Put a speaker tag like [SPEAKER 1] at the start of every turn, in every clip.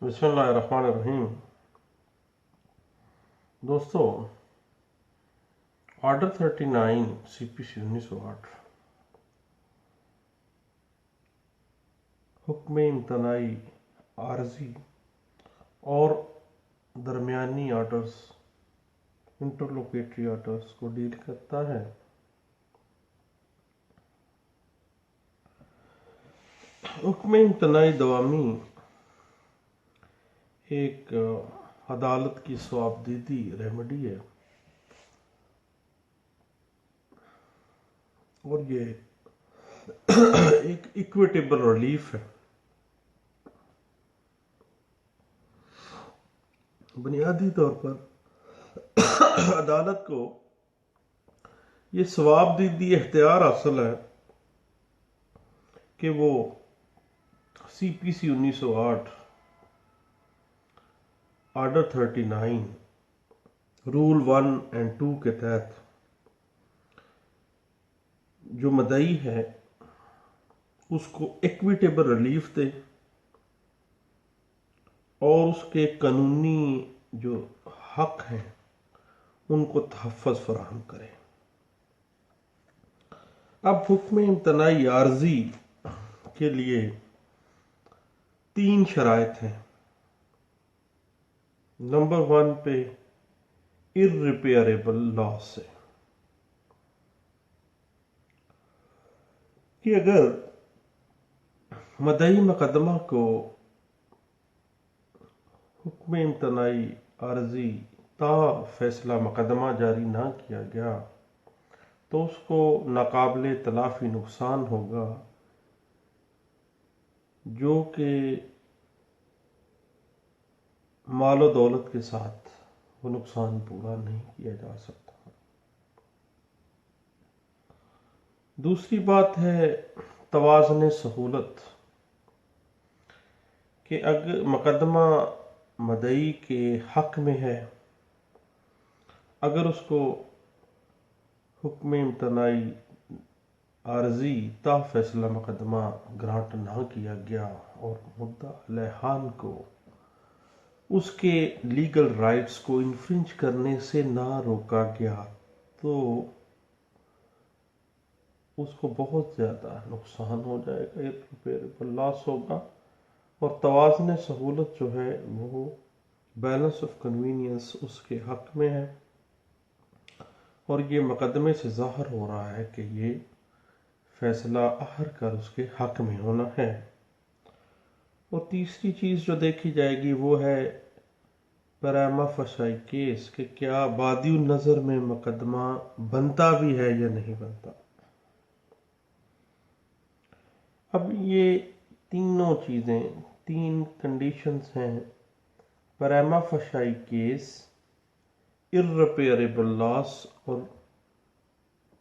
[SPEAKER 1] بسم اللہ الرحمن الرحیم۔ دوستو، آرڈر 39 CPC 1908 حکم امتناعی عارضی اور درمیانی آرڈرز انٹرلوکیٹری آرڈرز کو ڈیل کرتا ہے۔ حکم امتناعی دوامی ایک عدالت کی ثوابدیدی ریمیڈی ہے، اور یہ ایک ایکویٹیبل ریلیف ہے۔ بنیادی طور پر عدالت کو یہ ثوابدیدی اختیار حاصل ہے کہ وہ CPC 1908 آرڈر 39 رول 1 اور 2 کے تحت جو مدعی ہے اس کو ایکویٹیبل ریلیف دے اور اس کے قانونی جو حق ہیں ان کو تحفظ فراہم کرے۔ اب حکم امتناعی عارضی کے لیے 3 شرائط ہیں۔ نمبر 1 پہ irreparable loss ہے کہ اگر مدعی مقدمہ کو حکم امتناعی عارضی تا فیصلہ مقدمہ جاری نہ کیا گیا تو اس کو ناقابل تلافی نقصان ہوگا، جو کہ مال و دولت کے ساتھ وہ نقصان پورا نہیں کیا جا سکتا۔ دوسری بات ہے توازن سہولت، کہ اگر مقدمہ مدعی کے حق میں ہے، اگر اس کو حکم امتناعی عارضی تا فیصلہ مقدمہ گرانٹ نہ کیا گیا اور مدعا علیحان کو اس کے لیگل رائٹس کو انفرنج کرنے سے نہ روکا گیا تو اس کو بہت زیادہ نقصان ہو جائے گا، irreparable لاس ہوگا، اور توازن سہولت جو ہے وہ بیلنس آف کنوینئنس اس کے حق میں ہے، اور یہ مقدمے سے ظاہر ہو رہا ہے کہ یہ فیصلہ آخر کر اس کے حق میں ہونا ہے۔ اور تیسری چیز جو دیکھی جائے گی وہ ہے پریما فشائی کیس، کہ کیا بادی النظر میں مقدمہ بنتا بھی ہے یا نہیں بنتا۔ اب یہ تینوں چیزیں 3 کنڈیشنز ہیں: پریما فشائی کیس، irreparable لاس اور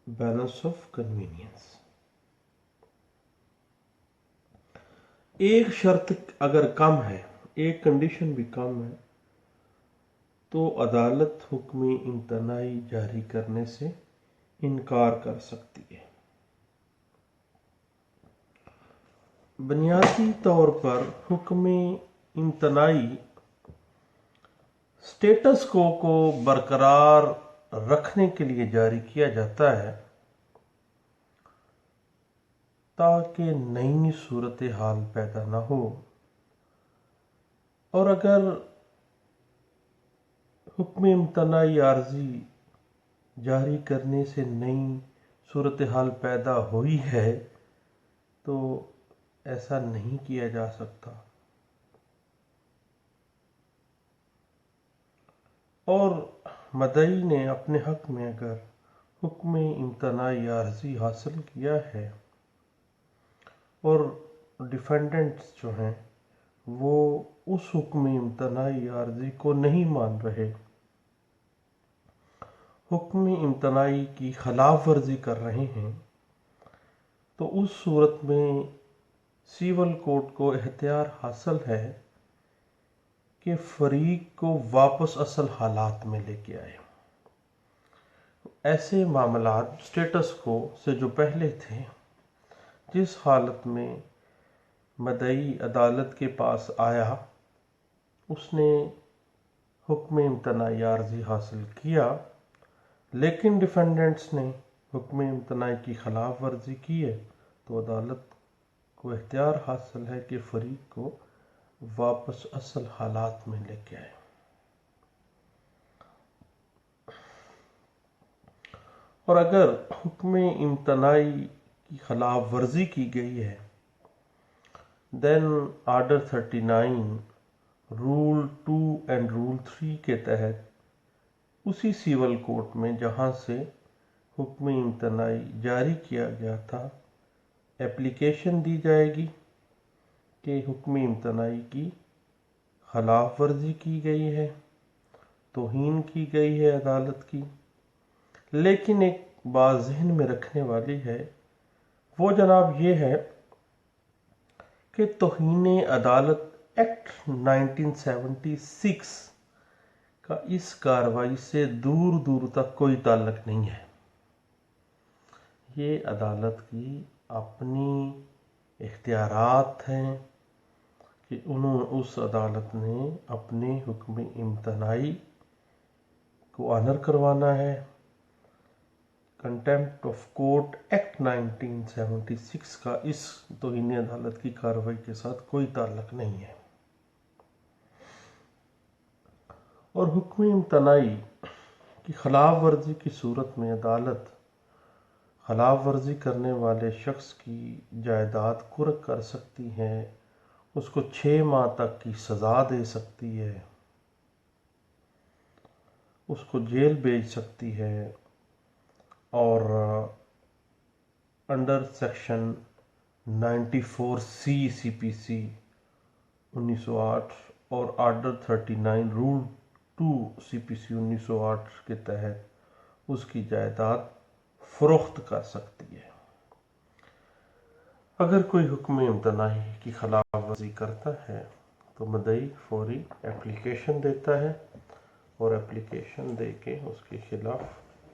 [SPEAKER 1] بیلنس آف کنوینئنس۔ ایک شرط اگر کم ہے، ایک کنڈیشن بھی کم ہے، تو عدالت حکم امتناعی جاری کرنے سے انکار کر سکتی ہے۔ بنیادی طور پر حکم امتناعی سٹیٹس کو برقرار رکھنے کے لیے جاری کیا جاتا ہے تاکہ نئی صورتحال پیدا نہ ہو، اور اگر حکم امتناعی عارضی جاری کرنے سے نئی صورتحال پیدا ہوئی ہے تو ایسا نہیں کیا جا سکتا، اور مدعی نے اپنے حق میں اگر حکم امتناعی عارضی حاصل کیا ہے اور ڈیفینڈنٹس جو ہیں وہ اس حکم امتناعی عارضی کو نہیں مان رہے، حکم امتناعی کی خلاف ورزی کر رہے ہیں، تو اس صورت میں سیول کوڈ کو اختیار حاصل ہے کہ فریق کو واپس اصل حالات میں لے کے آئے۔ ایسے معاملات سٹیٹس کو سے جو پہلے تھے، جس حالت میں مدعی عدالت کے پاس آیا اس نے حکم امتناعی عارضی حاصل کیا، لیکن ڈیفینڈنٹس نے حکم امتناعی کی خلاف ورزی کی ہے، تو عدالت کو اختیار حاصل ہے کہ فریق کو واپس اصل حالات میں لے کے آئے۔ اور اگر حکم امتناعی کی خلاف ورزی کی گئی ہے، than order 39 role 2 and role 3 کے تحت اسی سیول کورٹ میں جہاں سے حکم امتناعی جاری کیا گیا تھا اپلیکیشن دی جائے گی کہ حکم امتناعی کی خلاف ورزی کی گئی ہے، توہین کی گئی ہے عدالت کی۔ لیکن ایک بات ذہن میں رکھنے والی ہے، وہ جناب یہ ہے کہ توہین عدالت ایکٹ 1976 کا اس کارروائی سے دور دور تک کوئی تعلق نہیں ہے۔ یہ عدالت کی اپنی اختیارات ہیں کہ اس عدالت نے اپنے حکم امتناعی کو آنر کروانا ہے۔ کنٹیمپٹ آف کورٹ ایکٹ 1976 کا اس توہین عدالت کی کارروائی کے ساتھ کوئی تعلق نہیں ہے۔ اور حکم امتناعی کی خلاف ورزی کی صورت میں عدالت خلاف ورزی کرنے والے شخص کی جائیداد قرق کر سکتی ہے، اس کو 6 ماہ تک کی سزا دے سکتی ہے، اس کو جیل بھیج سکتی ہے، اور انڈر سیکشن 94C CPC 1908 اور آرڈر 39 رول 2 CPC 1908 کے تحت اس کی جائیداد فروخت کر سکتی ہے۔ اگر کوئی حکم امتناعی کی خلاف ورزی کرتا ہے تو مدعی فوری اپلیکیشن دیتا ہے، اور اپلیکیشن دے کے اس کے خلاف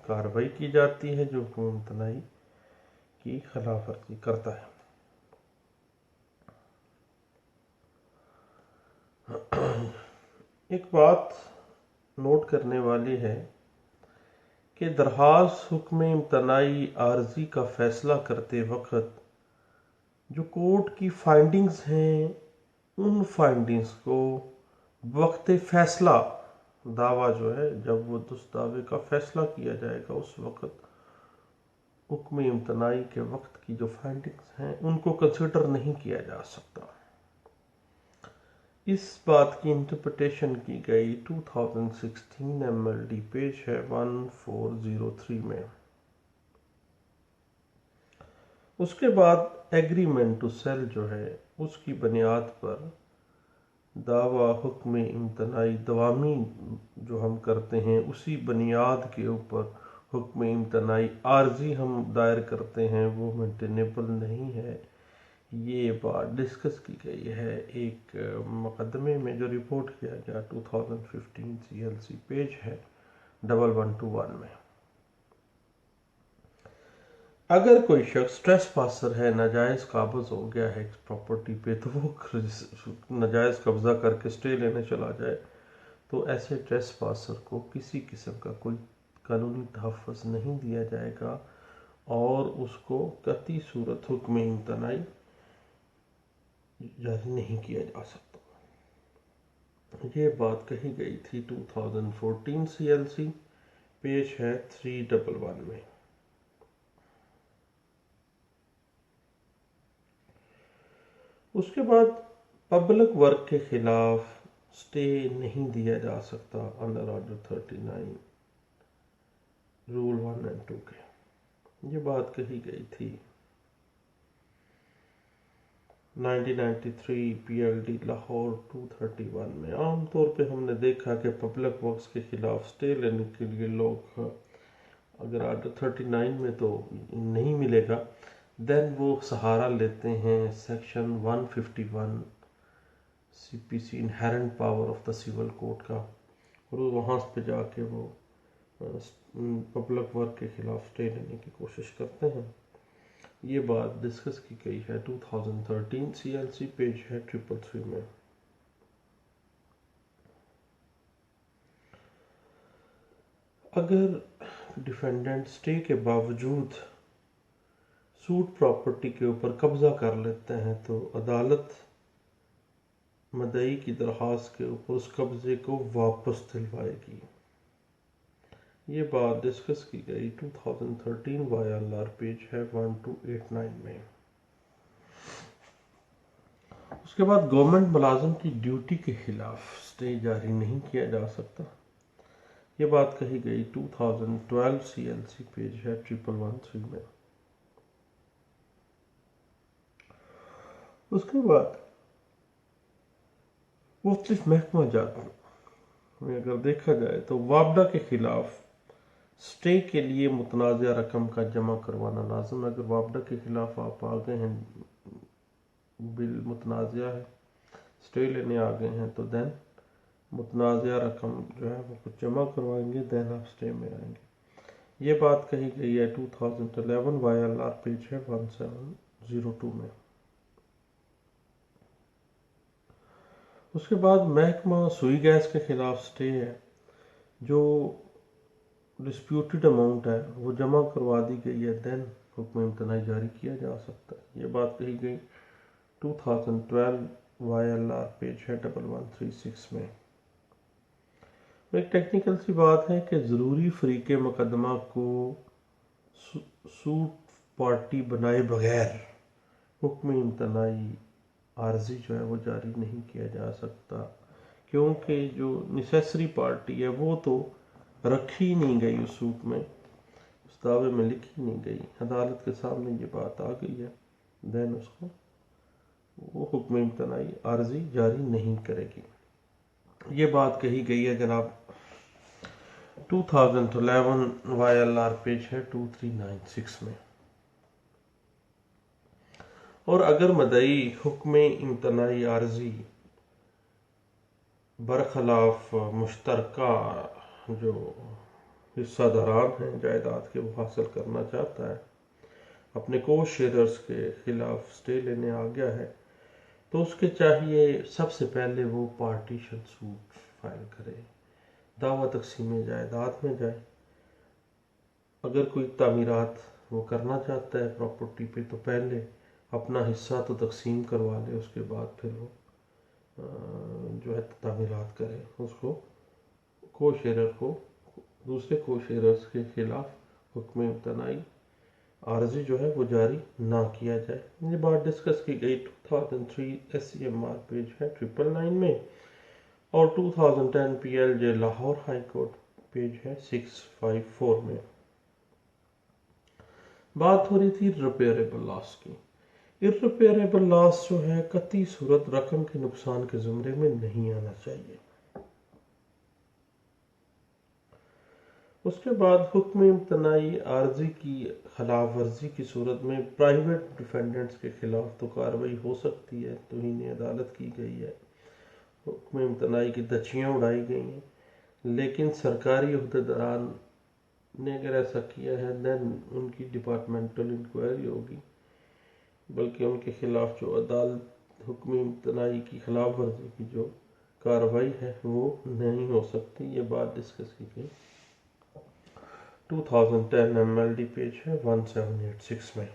[SPEAKER 1] کارروائی کی جاتی ہے جو حکم امتناعی کی خلاف ورزی کرتا ہے۔ ایک بات نوٹ کرنے والی ہے کہ درخواست حکم امتناعی عارضی کا فیصلہ کرتے وقت جو کورٹ کی فائنڈنگز ہیں، ان فائنڈنگز کو وقت فیصلہ دعویٰ جو ہے، جب وہ اس دعوے کا فیصلہ کیا جائے گا، اس وقت حکم امتناعی کے وقت کی جو فائنڈنگز ہیں ان کو کنسیڈر نہیں کیا جا سکتا۔ اس بات کی انٹرپریٹیشن کی گئی 2016 MLD پیج ہے 1403 میں۔ اس کے بعد ایگریمنٹ ٹو سیل جو ہے، اس کی بنیاد پر دعویٰ حکم امتناعی دوامی جو ہم کرتے ہیں، اسی بنیاد کے اوپر حکم امتناعی عارضی ہم دائر کرتے ہیں، وہ مینٹینیبل نہیں ہے۔ یہ بات ڈسکس کی گئی ہے ایک مقدمے میں جو رپورٹ کیا گیا 2015 CLC پیج ہے 1121 میں۔ اگر کوئی شخص ٹریس پاسر ہے، ناجائز قابض ہو گیا ہے اس پراپرٹی پہ، تو وہ ناجائز قبضہ کر کے سٹے لینے چلا جائے، تو ایسے ٹریس پاسر کو کسی قسم کا کوئی قانونی تحفظ نہیں دیا جائے گا، اور اس کو قطعی صورت حکم امتناعی جاری نہیں کیا جا سکتا۔ یہ بات کہی گئی تھی 2014 CLC پیج ہے 311 میں۔ اس کے بعد پبلک ورک کے خلاف سٹے نہیں دیا جا سکتا انڈر آرڈر 39 رول 1 اینڈ 2 کے۔ یہ بات کہی گئی تھی 1993 PLD لاہور 231 میں۔ عام طور پہ ہم نے دیکھا کہ پبلک ورکس کے خلاف سٹے لینے کے لیے لوگ، اگر آرڈر 39 میں تو نہیں ملے گا، دین وہ سہارا لیتے ہیں section 151 CPC inherent power of the civil court کا، اور وہاں پہ جا کے وہ پبلک ورک کے خلاف سٹے لینے کی کوشش کرتے ہیں۔ یہ بات ڈسکس کی گئی ہے 2013 CLC پیج ہے 333 میں۔ اگر ڈیفینڈنٹ اسٹے کے باوجود سوٹ پراپرٹی کے اوپر قبضہ کر لیتے ہیں تو عدالت مدعی کی درخواست کے اوپر اس قبضے کو واپس دلوائے گی۔ یہ بات ڈسکس کی گئی 2013 YLR پیج ہے 1289 میں۔ اس کے بعد گورنمنٹ ملازم کی ڈیوٹی کے خلاف اسٹے جاری نہیں کیا جا سکتا، یہ بات کہی گئی 2012 CLC پیج ہے 1113 میں۔ اس کے بعد مختلف محکمہ جات میں اگر دیکھا جائے تو وابڈا کے خلاف اسٹے کے لیے متنازع رقم کا جمع کروانا لازم ہے۔ اگر وابڈا کے خلاف آپ آگئے ہیں، بل متنازع ہے، اسٹے لینے آگئے ہیں، تو دین متنازع رقم جو ہے وہ کچھ جمع کروائیں گے، دین آپ اسٹے میں آئیں گے۔ یہ بات کہی گئی ہے 2011 YLR پیج ہے 1702 میں۔ اس کے بعد محکمہ سوئی گیس کے خلاف اسٹے ہے، جو ڈسپیوٹڈ اماؤنٹ ہے وہ جمع کروا دی گئی ہے، دین حکم امتناعی جاری کیا جا سکتا ہے۔ یہ بات کہی گئی 2012 YLR پیج ہے 1136 میں۔ ایک ٹیکنیکل سی بات ہے کہ ضروری فریق مقدمہ کو سوٹ پارٹی بنائے بغیر حکم امتناعی عارضی جو ہے وہ جاری نہیں کیا جا سکتا، کیونکہ جو نیسیسری پارٹی ہے وہ تو رکھی نہیں گئی اس سوٹ میں، اس دعوے میں لکھی نہیں گئی، عدالت کے سامنے یہ بات آ گئی ہے، دین اس کو وہ حکم امتناعی عارضی جاری نہیں کرے گی۔ یہ بات کہی گئی ہے جناب 2011 YLR پیج ہے 2396 میں۔ اور اگر مدعی حکم امتناعی عارضی برخلاف مشترکہ جو حصہ داران ہیں جائیداد کے وہ حاصل کرنا چاہتا ہے، اپنے کو شیئررز کے خلاف اسٹے لینے آ گیا ہے، تو اس کے چاہیے سب سے پہلے وہ پارٹیشن سوٹ فائل کرے، دعویٰ تقسیم جائیداد میں جائے۔ اگر کوئی تعمیرات وہ کرنا چاہتا ہے پراپرٹی پہ تو پہلے اپنا حصہ تو تقسیم کروا لے، اس کے بعد پھر وہ جو ہے تعمیرات کرے، اس کو شیئرر کو دوسرے کو شیئررز کے خلاف حکم امتناعی عارضی جو ہے وہ جاری نہ کیا جائے۔ یہ بات ڈسکس کی گئی 2003 SCMR پیج ہے 999 میں، اور 2010 PLJ Lahore high court page ہے 654 میں۔ بات ہو رہی تھی ریپیئریبل لاس کی۔ ارریپیئریبل لاس جو ہے قطعی صورت رقم کے نقصان کے زمرے میں نہیں آنا چاہیے۔ اس کے بعد حکم امتناعی عارضی کی خلاف ورزی کی صورت میں پرائیویٹ ڈیفینڈنٹس کے خلاف تو کارروائی ہو سکتی ہے، توہین عدالت کی گئی ہے، حکم امتناعی کی دچیاں اڑائی گئی ہیں، لیکن سرکاری عہدیداران نے اگر ایسا کیا ہے دین ان کی ڈپارٹمنٹل انکوائری ہوگی، بلکہ ان کے خلاف جو عدالت حکم امتناعی کی خلاف ورزی کی جو کارروائی ہے وہ نہیں ہو سکتی۔ یہ بات ڈسکس کی گئی 2010 MLD پیج ہے 1786 میں۔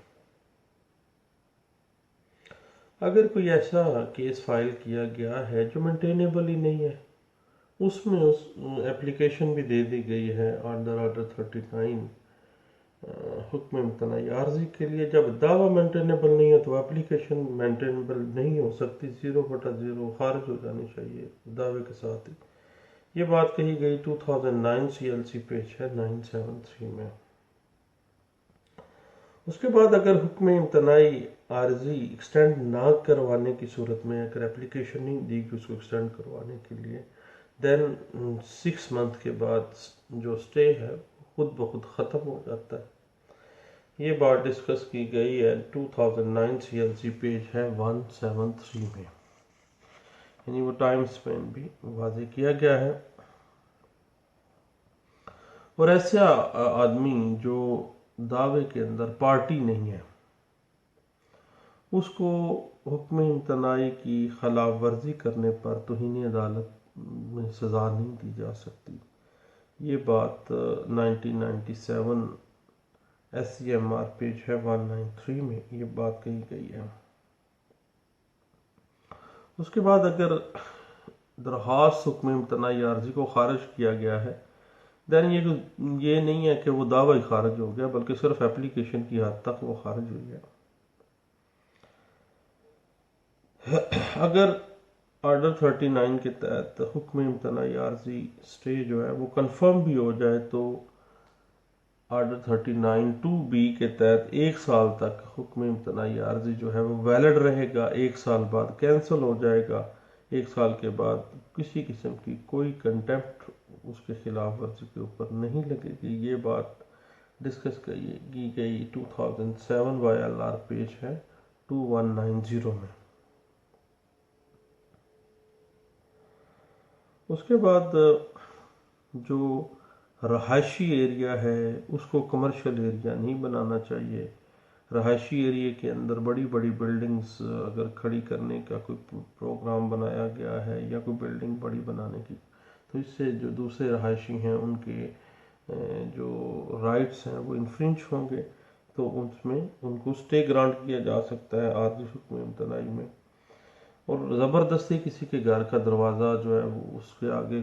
[SPEAKER 1] اگر کوئی ایسا کیس فائل کیا گیا ہے جو مینٹینیبل ہی نہیں ہے، اس میں اس اپلیکیشن بھی دے دی گئی ہے آرڈر 39 حکم امتناعی عارضی کے لیے، جب دعویٰ مینٹینیبل نہیں ہے تو اپلیکیشن مینٹینیبل نہیں ہو سکتی، 0/0 خارج ہو جانی چاہیے دعوے کے ساتھ ہی۔ یہ بات کہی گئی 2009 CLC پیج ہے 973 میں۔ اس کے بعد اگر حکم امتناعی عارضی ایکسٹینڈ نہ کروانے کی صورت میں اگر اپلیکیشن نہیں دی کہ اس کو ایکسٹینڈ کروانے کے لیے، دین 6 منتھ کے بعد جو اسٹے ہے خود بخود ختم ہو جاتا ہے۔ یہ بات ڈسکس کی گئی ہے 2009 CLC پیج ہے 173 میں، یعنی وہ ٹائم سپین بھی واضح کیا گیا ہے۔ اور ایسا آدمی جو دعوے کے اندر پارٹی نہیں ہے، اس کو حکم امتناعی کی خلاف ورزی کرنے پر توہین عدالت میں سزا نہیں دی جا سکتی، یہ بات 1997 SCMR پیج ہے 193 میں یہ بات کہی گئی ہے۔ اس کے بعد اگر درخواست حکم امتناعی عارضی کو خارج کیا گیا ہے دین یہ نہیں ہے کہ وہ دعوی خارج ہو گیا، بلکہ صرف اپلیکیشن کی حد تک وہ خارج ہوئی ہے۔ اگر آرڈر 39 کے تحت حکم امتناعی عارضی سٹے جو ہے وہ کنفرم بھی ہو جائے تو آرڈر 39(2)B کے تحت 1 سال تک حکم امتناعی عارضی جو ہے وہ ویلڈ رہے گا، 1 سال بعد کینسل ہو جائے گا، 1 سال کے بعد کسی قسم کی کوئی کنٹیمپٹ اس کے خلاف ورزی کے اوپر نہیں لگے گی۔ یہ بات ڈسکس کی گئی 2007 YLR پیج ہے 2190 میں۔ اس کے بعد جو رہائشی ایریا ہے اس کو کمرشل ایریا نہیں بنانا چاہیے۔ رہائشی ایریا کے اندر بڑی بڑی بلڈنگز اگر کھڑی کرنے کا کوئی پروگرام بنایا گیا ہے یا کوئی بلڈنگ بڑی بنانے کی تو اس سے جو دوسرے رہائشی ہیں ان کے جو رائٹس ہیں وہ انفرنج ہوں گے، تو اس میں ان کو سٹے گرانٹ کیا جا سکتا ہے عارضی حکم امتناعی میں۔ اور زبردستی کسی کے گھر کا دروازہ جو ہے وہ اس کے آگے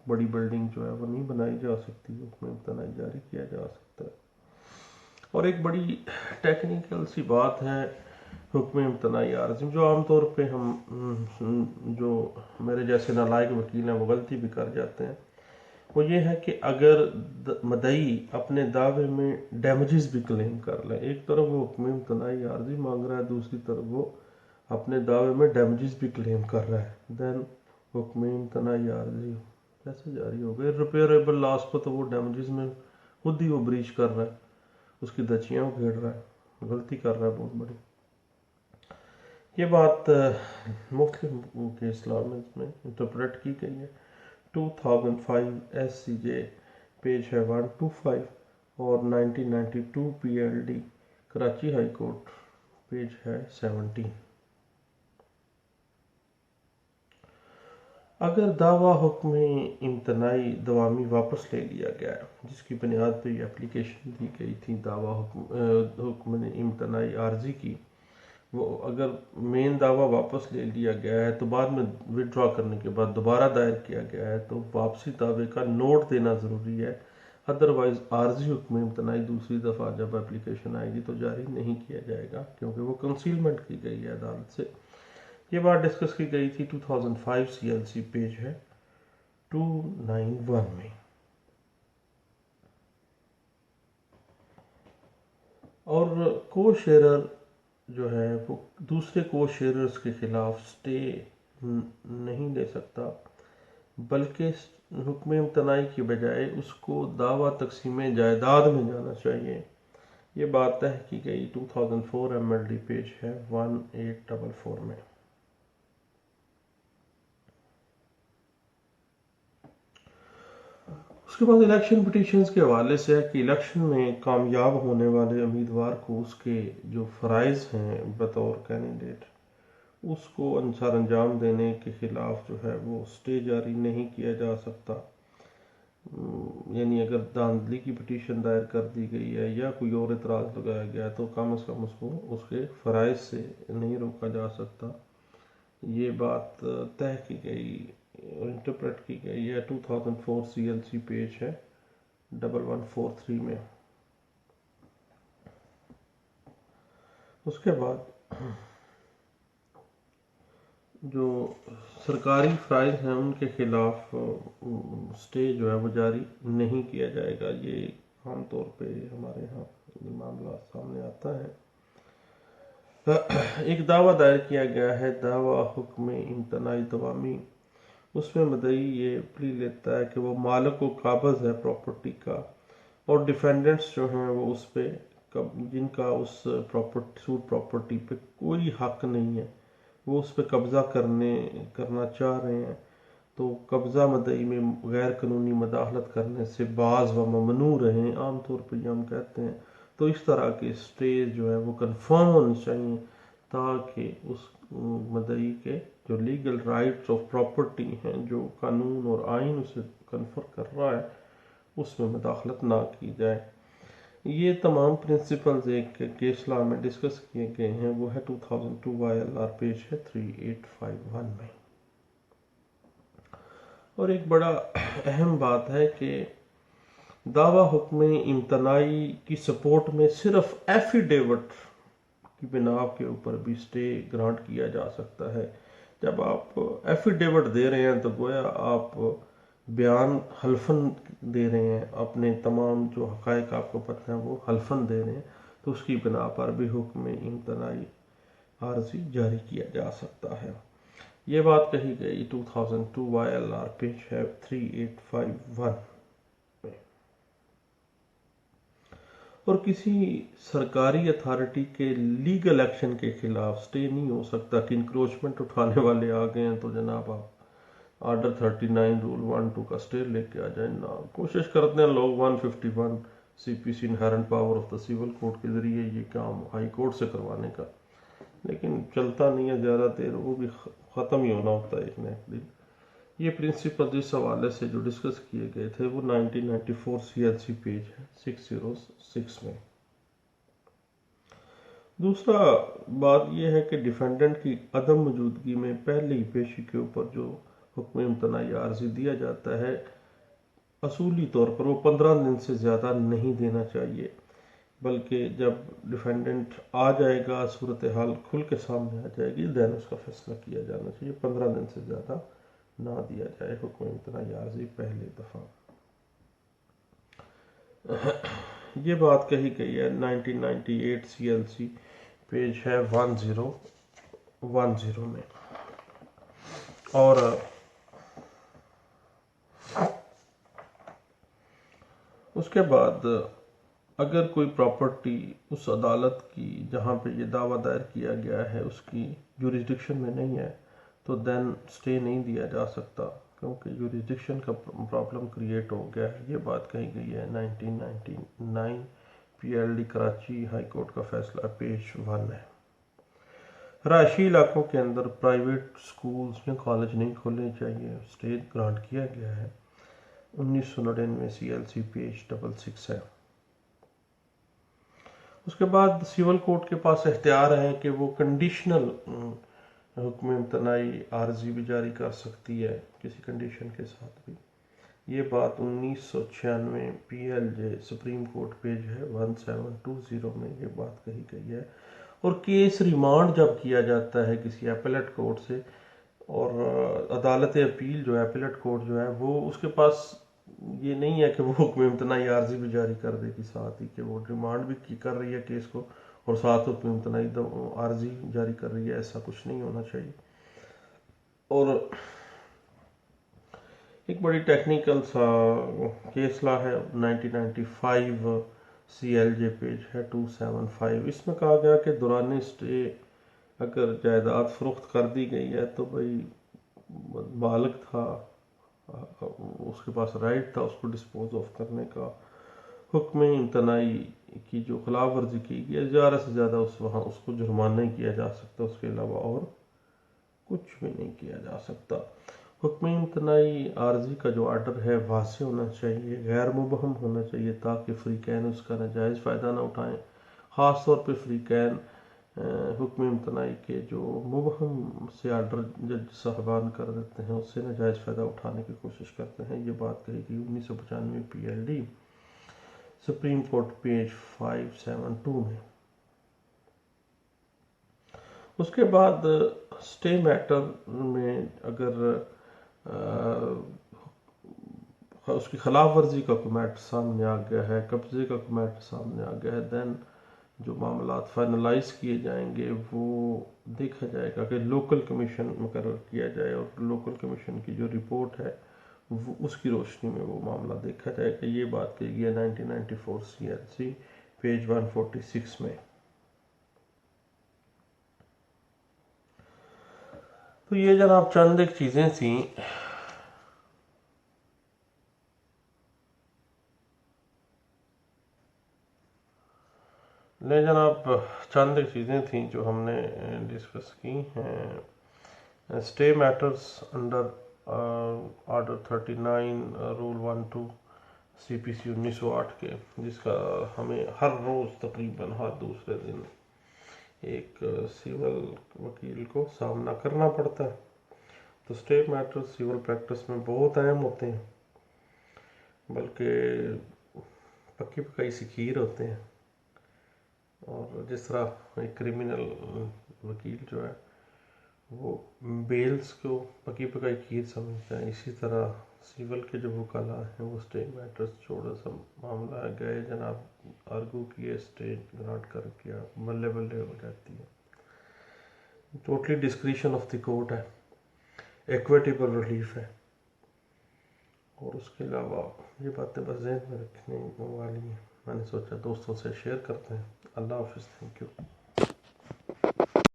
[SPEAKER 1] بڑی بلڈنگ جو ہے وہ نہیں بنائی جا سکتی، حکم امتناعی جاری کیا جا سکتا ہے۔ اور ایک بڑی ٹیکنیکل سی بات ہے حکم امتناعی عارضی جو عام طور پہ ہم جو میرے جیسے نالائق وکیل ہیں وہ غلطی بھی کر جاتے ہیں، وہ یہ ہے کہ اگر مدعی اپنے دعوے میں ڈیمیجز بھی کلیم کر لیں، ایک طرف وہ حکم امتناعی عارضی مانگ رہا ہے، دوسری طرف وہ اپنے دعوے میں ڈیمیجز بھی کلیم کر رہا ہے، دین حکم امتناعی عارضی کیسے جاری ہو گئے؟ ریپیئریبل لاس کو تو وہ ڈیمیجز میں خود ہی وہ بریچ کر رہا ہے، اس کی دچیاں گھیڑ رہا ہے، غلطی کر رہا ہے بہت بڑی۔ یہ بات مختلف کیس لا میں انٹرپریٹ کی گئی ہے 2005 SCJ پیج ہے 125 اور 1992 PLD Karachi high court page ہے 17۔ اگر دعویٰ حکم امتناعی دوامی واپس لے لیا گیا ہے جس کی بنیاد پہ یہ اپلیکیشن دی گئی تھی دعویٰ حکم امتناعی عارضی کی، وہ اگر مین دعویٰ واپس لے لیا گیا ہے تو بعد میں وڈرا کرنے کے بعد دوبارہ دائر کیا گیا ہے تو واپسی دعوے کا نوٹ دینا ضروری ہے، ادروائز عارضی حکم امتناعی دوسری دفعہ جب اپلیکیشن آئے گی تو جاری نہیں کیا جائے گا کیونکہ وہ کنسیلمنٹ کی گئی ہے عدالت سے۔ یہ بات ڈسکس کی گئی تھی 2005 CLC پیج ہے 291 میں۔ اور کو شیئرر جو ہے وہ دوسرے کو شیئررز کے خلاف سٹے نہیں لے سکتا، بلکہ حکم امتناعی کی بجائے اس کو دعویٰ تقسیم جائیداد میں جانا چاہیے۔ یہ بات طے کی گئی 2004 MLD پیج ہے 1844 میں۔ اس کے بعد الیکشن پٹیشنز کے حوالے سے ہے کہ الیکشن میں کامیاب ہونے والے امیدوار کو اس کے جو فرائض ہیں بطور کینڈیڈیٹ اس کو سر انجام دینے کے خلاف جو ہے وہ سٹے جاری نہیں کیا جا سکتا، یعنی اگر دھاندلی کی پٹیشن دائر کر دی گئی ہے یا کوئی اور اعتراض لگایا گیا تو کم از کم اس کو اس کے فرائض سے نہیں روکا جا سکتا۔ یہ بات طے کی گئی انٹرپریٹ کی گئی ہے 2004 CLC پیج ہے 1143 میں۔ اس کے بعد جو سرکاری فرائض ہیں ان کے خلاف سٹے جو ہے وہ جاری نہیں کیا جائے گا، یہ عام طور پہ ہمارے ہاں یہ معاملہ سامنے آتا ہے۔ ایک دعویٰ دائر کیا گیا ہے دعویٰ حکم امتناعی دوامی، اس میں مدعی یہ پلی لیتا ہے کہ وہ مالک و قابض ہے پراپرٹی کا اور ڈیفینڈنٹس جو ہیں وہ اس پہ جن کا اس سوٹ پراپرٹی پہ کوئی حق نہیں ہے وہ اس پہ قبضہ کرنا چاہ رہے ہیں، تو قبضہ مدعی میں غیر قانونی مداخلت کرنے سے باز و ممنوع رہیں، عام طور پہ یہ ہم کہتے ہیں۔ تو اس طرح کے سٹیج جو ہے وہ کنفرم ہونی چاہیے تاکہ اس مدعی کے جو لیگل رائٹس آف پراپرٹی ہیں جو قانون اور آئین اسے کنفر کر رہا ہے اس میں مداخلت نہ کی جائے. یہ تمام پرنسپلز ایک کیس لا میں ڈسکس کیے گئے ہیں، وہ ہے 2002 YLR پیج ہے 3851 میں. اور ایک بڑا اہم بات ہے کہ دعویٰ حکم امتناعی کی سپورٹ میں صرف ایفیڈیوٹ کی بنا کے اوپر بھی اسٹے گرانٹ کیا جا سکتا ہے. جب آپ ایفیڈیوٹ دے رہے ہیں تو گویا آپ بیان حلفاً دے رہے ہیں، اپنے تمام جو حقائق آپ کو پتہ ہیں وہ حلفاً دے رہے ہیں، تو اس کی بنا پر بھی حکم امتناعی عارضی جاری کیا جا سکتا ہے. یہ بات کہی گئی 2002 YLR پیج ہے 3851 میں. اور کسی سرکاری اتھارٹی کے لیگل ایکشن کے خلاف سٹے نہیں ہو سکتا کہ انکروچمنٹ اٹھانے والے آ گئے ہیں تو جناب آپ آرڈر 39 رول 1-2 کا سٹے لے کے آ جائیں. نا کوشش کرتے ہیں لوگ 151 CPC inherent power of the civil code کے ذریعے یہ کام ہائی کورٹ سے کروانے کا، لیکن چلتا نہیں ہے زیادہ دیر، وہ بھی ختم ہی ہونا ہوتا ہے ایک نہ ایک دن. یہ پرنسپل اس حوالے سے جو ڈسکس کیے گئے تھے وہ 1994 CLC پیج ہے 606 میں. دوسرا بات یہ ہے کہ ڈیفینڈنٹ کی عدم موجودگی میں پہلی پیشی کے اوپر جو حکم امتناعی عارضی دیا جاتا ہے، اصولی طور پر وہ 15 دن سے زیادہ نہیں دینا چاہیے، بلکہ جب ڈیفینڈنٹ آ جائے گا، صورتحال کھل کے سامنے آ جائے گی، دین اس کا فیصلہ کیا جانا چاہیے. 15 دن سے زیادہ نہ دیا جائے حکم امتناعی عارضی پہلی دفعہ. یہ بات کہی گئی ہے 1998 CLC پیج ہے 1010 میں. اور اس کے بعد اگر کوئی پراپرٹی اس عدالت کی جہاں پہ یہ دعویٰ دائر کیا گیا ہے اس کی جوریسڈکشن میں نہیں ہے تو دین سٹے نہیں دیا جا سکتا، کیونکہ جوریسڈکشن کا پرابلم کریٹ ہو گیا ہے. یہ بات کہی گئی ہے 1999 PLD کراچی ہائی کورٹ کا فیصلہ پیج 1 ہے. رہائشی علاقوں کے اندر پرائیویٹ سکولز یا کالج نہیں کھولنے چاہیے، سٹے گرانٹ کیا گیا ہے 1999 CLC پیج 66 ہے. اس کے بعد سول کوڈ کے پاس اختیار ہے کہ وہ کنڈیشنل حکم امتناعی عارضی بھی جاری کر سکتی ہے کسی کنڈیشن کے ساتھ بھی. یہ بات 1996 PLJ سپریم کورٹ پیج ہے 1720 میں یہ بات کہی گئی ہے. اور کیس ریمانڈ جب کیا جاتا ہے کسی ایپلیٹ کورٹ سے، اور عدالت اپیل جو ہے ایپلیٹ کورٹ جو ہے وہ اس کے پاس یہ نہیں ہے کہ وہ حکم امتناعی عارضی بھی جاری کر دے گی ساتھ ہی، کہ وہ ریمانڈ بھی کر رہی ہے کیس کو اور ساتھ حکم امتناعی عارضی جاری کر رہی ہے. ایسا کچھ نہیں ہونا چاہیے. اور ایک بڑی ٹیکنیکل سا کیس لا ہے 1995 CLJ پیج ہے 275. اس میں کہا گیا کہ دوران سٹے اگر جائیداد فروخت کر دی گئی ہے تو بھائی مالک تھا، اس کے پاس رائٹ تھا اس کو ڈسپوز آف کرنے کا. حکم امتناعی کی جو خلاف ورزی کی گئی زیادہ سے زیادہ اس کو جرمانہ ہی کیا جا سکتا، اس کے علاوہ اور کچھ بھی نہیں کیا جا سکتا. حکم امتناعی عارضی کا جو آرڈر ہے واضح ہونا چاہیے، غیر مبہم ہونا چاہیے تاکہ فریقین اس کا ناجائز فائدہ نہ اٹھائیں. خاص طور پہ فریقین حکم امتناعی کے جو مبہم سے آرڈر جج صاحبان کر دیتے ہیں اس سے ناجائز فائدہ اٹھانے کی کوشش کرتے ہیں. یہ بات کہی گئی 1995 PLD سپریم کورٹ پیج 572 میں. اس کے بعد سٹے میٹر میں اگر اس کی خلاف ورزی کا کوئی میٹر سامنے آ گیا ہے، قبضے کا کوئی میٹر سامنے آ گیا ہے، دین جو معاملات فائنلائز کیے جائیں گے وہ دیکھا جائے گا کہ لوکل کمیشن مقرر کیا جائے، اور لوکل کمیشن کی جو رپورٹ ہے وہ اس کی روشنی میں وہ معاملہ دیکھا جائے گا. یہ بات کہی گئی ہے 1994 CLC پیج 146 میں. تو یہ جناب چند ایک چیزیں تھیں چند ایک چیزیں تھیں جو ہم نے ڈسکس کی ہیں. Stay matters under order 39 rule 1-2 CPC 1908 کے، جس کا ہمیں ہر روز تقریباً ہر دوسرے دن ایک سول وکیل کو سامنا کرنا پڑتا ہے. تو اسٹیٹ میٹر سول پریکٹس میں بہت اہم ہوتے ہیں، بلکہ پکی پکائی سکیر ہوتے ہیں. اور جس طرح ایک کریمنل وکیل جو ہے وہ بیلز کو پکی پکائی کھیر سمجھتا ہے، اسی طرح سول کے جو وکلاء ہیں وہ اسٹیٹ میٹرز چھوڑا سا معاملہ گئے جناب آرگو کیے، اسٹیٹ گرانٹ کر کیا، بلے بلے ہو جاتی ہے. Totally discretion of the court ہے، ایکویٹیبل ریلیف ہے. اور اس کے علاوہ یہ باتیں بس ذہن میں رکھنے والی ہیں، میں نے سوچا دوستوں سے شیئر کرتے ہیں. اللہ حافظ. Thank you.